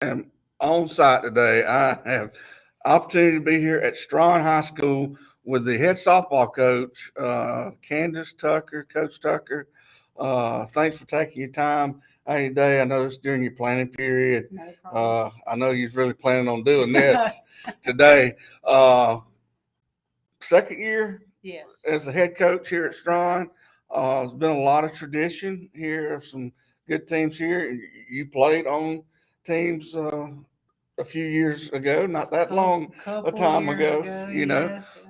am on site today. I have opportunity to be here at Straughn High School with the head softball coach, Candence Tucker, Coach Tucker. Thanks for taking your time out of your day. I know it's during your planning period. No problem. I know you're really planning on doing this today. Second year Yes. as a head coach here at Straughn. There's been a lot of tradition here of some good teams here. You played on teams a few years ago, not that long a Couple time years ago. ago, You know,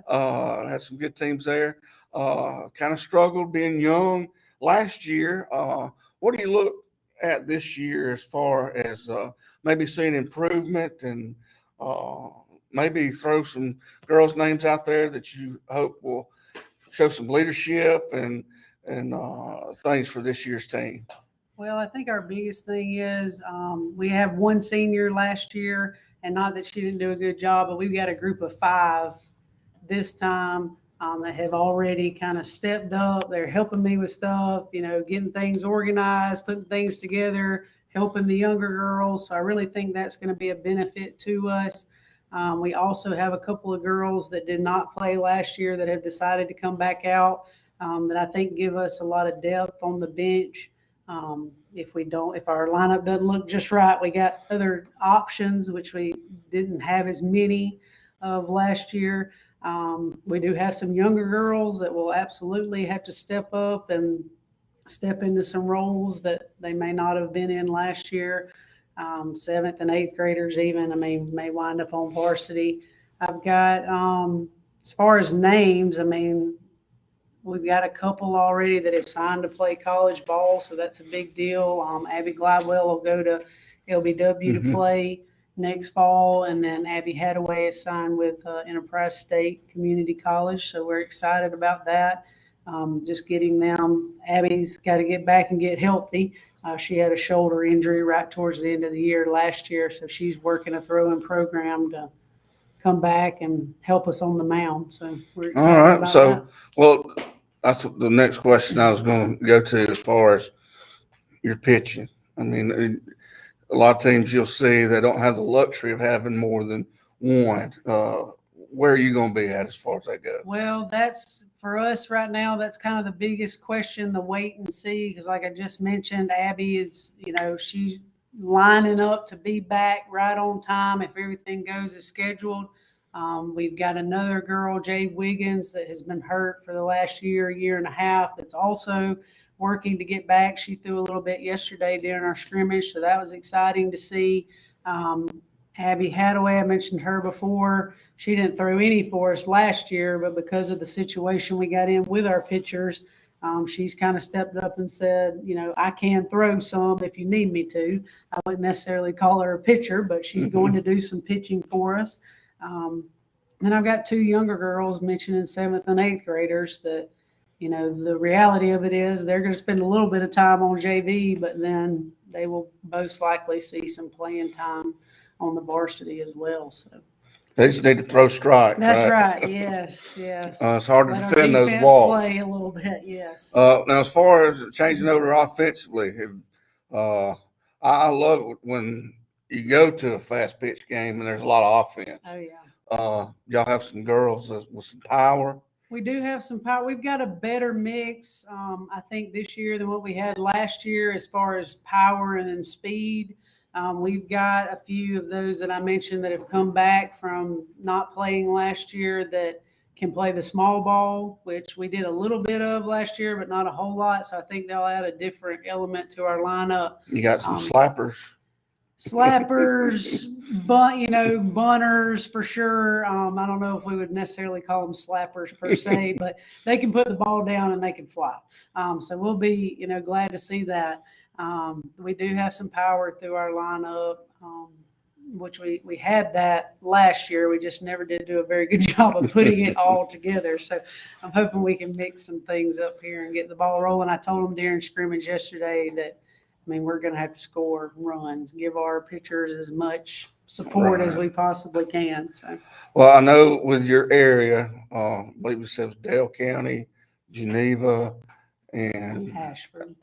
yes. had some good teams there. Kind of struggled being young last year. What do you look at this year as far as maybe seeing improvement and uh, maybe throw some girls' names out there that you hope will show some leadership and things for this year's team? Well, I think our biggest thing is we have one senior last year, and not that she didn't do a good job, but we've got a group of five this time that have already kind of stepped up. They're helping me with stuff, getting things organized, putting things together, helping the younger girls. So I really think that's going to be a benefit to us. We also have a couple of girls that did not play last year that have decided to come back out that I think give us a lot of depth on the bench. If our lineup doesn't look just right, we got other options, which we didn't have as many of last year. We do have some younger girls that will absolutely have to step up and step into some roles that they may not have been in last year. Seventh and eighth graders, even, may wind up on varsity. I've got, as far as names, we've got a couple already that have signed to play college ball, so that's a big deal. Abby Glidewell will go to LBW to play next fall, and then Abby Hadaway is signed with Enterprise State Community College, so we're excited about that. Just getting them. Abby's got to get back and get healthy. She had a shoulder injury right towards the end of the year last year, so she's working a throwing program to come back and help us on the mound. So we're excited All right. about So, that. well, that's the next question I was going to go to as far as your pitching. I mean, a lot of teams you'll see they don't have the luxury of having more than one. Where are you going to be at as far as that goes? Well, that's for us right now. That's kind of the biggest question, the wait and see. Because, like I just mentioned, Abby is, she's lining up to be back right on time if everything goes as scheduled. We've got another girl, Jade Wiggins, that has been hurt for the last year and a half, that's also working to get back. She threw a little bit yesterday during our scrimmage, so that was exciting to see. Abby Hadaway, I mentioned her before. She didn't throw any for us last year, but because of the situation we got in with our pitchers, she's kind of stepped up and said, I can throw some if you need me to. I wouldn't necessarily call her a pitcher, but she's going to do some pitching for us. Then I've got two younger girls mentioning seventh and eighth graders that, the reality of it is they're going to spend a little bit of time on JV, but then they will most likely see some playing time on the varsity as well. So They just need to throw strikes. that's right. Yes. It's hard to Let defend our those defense walls. play a little bit. Yes. Now, as far as changing over offensively, I love it when you go to a fast pitch game and there's a lot of offense. Oh yeah. Y'all have some girls with some power. We do have some power. We've got a better mix, I think, this year than what we had last year as far as power and then speed. We've got a few of those that I mentioned that have come back from not playing last year that can play the small ball, which we did a little bit of last year, but not a whole lot. So I think they'll add a different element to our lineup. You got some slappers. Slappers, bunters for sure. I don't know if we would necessarily call them slappers per se, but they can put the ball down and they can fly. So we'll be, glad to see that. We do have some power through our lineup, which we had that last year. We just never did do a very good job of putting it all together. So I'm hoping we can mix some things up here and get the ball rolling. I told them during scrimmage yesterday that, we're going to have to score runs, give our pitchers as much support as we possibly can. So, well, I know with your area, I believe it says Dale County, Geneva, and Ashford.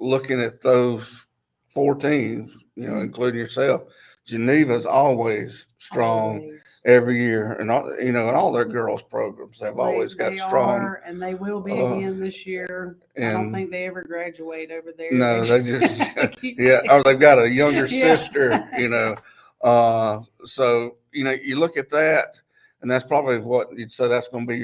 Looking at those 4 teams, Mm-hmm. including yourself. Geneva's always strong Always. every year, and and all their girls programs, they've always got They strong. are, and they will be again this year. I don't And think they ever graduate over there. no, they just keep yeah, or they've got a younger Yeah. sister, So you look at that, and that's probably what you'd say that's going to be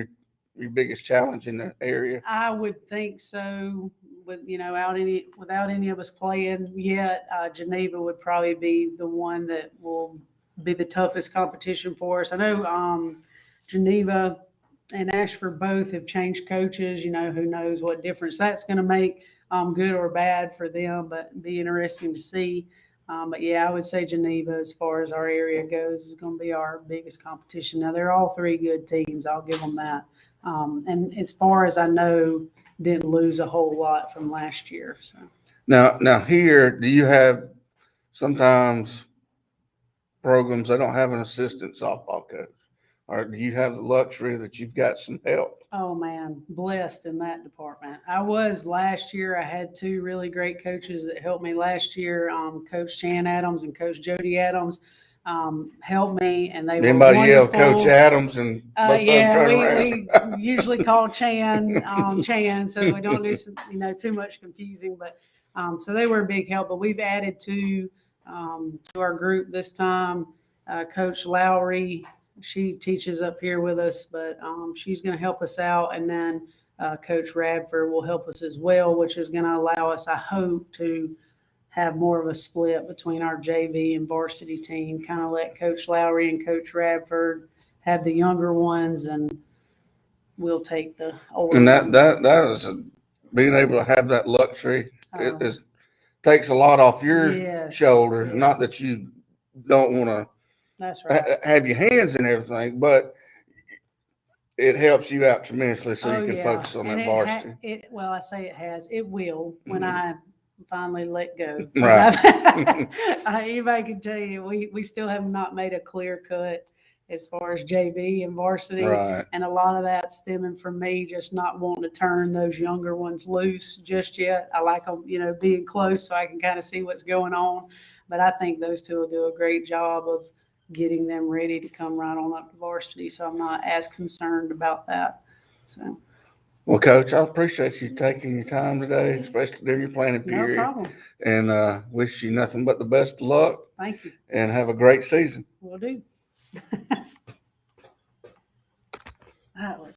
your biggest challenge in the area. I would think so. Without any of us playing yet, Geneva would probably be the one that will be the toughest competition for us. I know Geneva and Ashford both have changed coaches. Who knows what difference that's going to make, good or bad for them, but be interesting to see. But yeah, I would say Geneva, as far as our area goes, is going to be our biggest competition. Now, they're all 3 good teams. I'll give them that. And as far as I know, didn't lose a whole lot from last year. So Now here, do you have sometimes programs they don't have an assistant softball coach, or do you have the luxury that you've got some help? Oh man, blessed in that department. I was last year. I had 2 really great coaches that helped me last year. Coach Chan Adams and Coach Jody Adams helped me, and they Anybody were yell wonderful. Coach Adams and both of them turn around? We usually call Chan Chan, so we don't do too much confusing. But so they were a big help. But we've added to our group this time. Coach Lowry. She teaches up here with us, but she's going to help us out. And then Coach Radford will help us as well, which is going to allow us, I hope, to have more of a split between our JV and varsity team, kind of let Coach Lowry and Coach Radford have the younger ones, and we'll take the older And ones. that is being able to have that luxury. It takes a lot off your shoulders. Yeah. Not that you don't want to That's right. have your hands in everything, but it helps you out tremendously, so you can focus on that varsity. I say it has. It will when I finally let go. Right. Anybody can tell you, we still have not made a clear cut as far as JV and varsity. Right. And a lot of that stemming from me just not wanting to turn those younger ones loose just yet. I like them, being close so I can kind of see what's going on. But I think those 2 will do a great job of getting them ready to come right on up to varsity. So I'm not as concerned about that. So. Well, Coach, I appreciate you taking your time today, especially during your planning period. No problem. And wish you nothing but the best of luck. Thank you. And have a great season. Will do. That was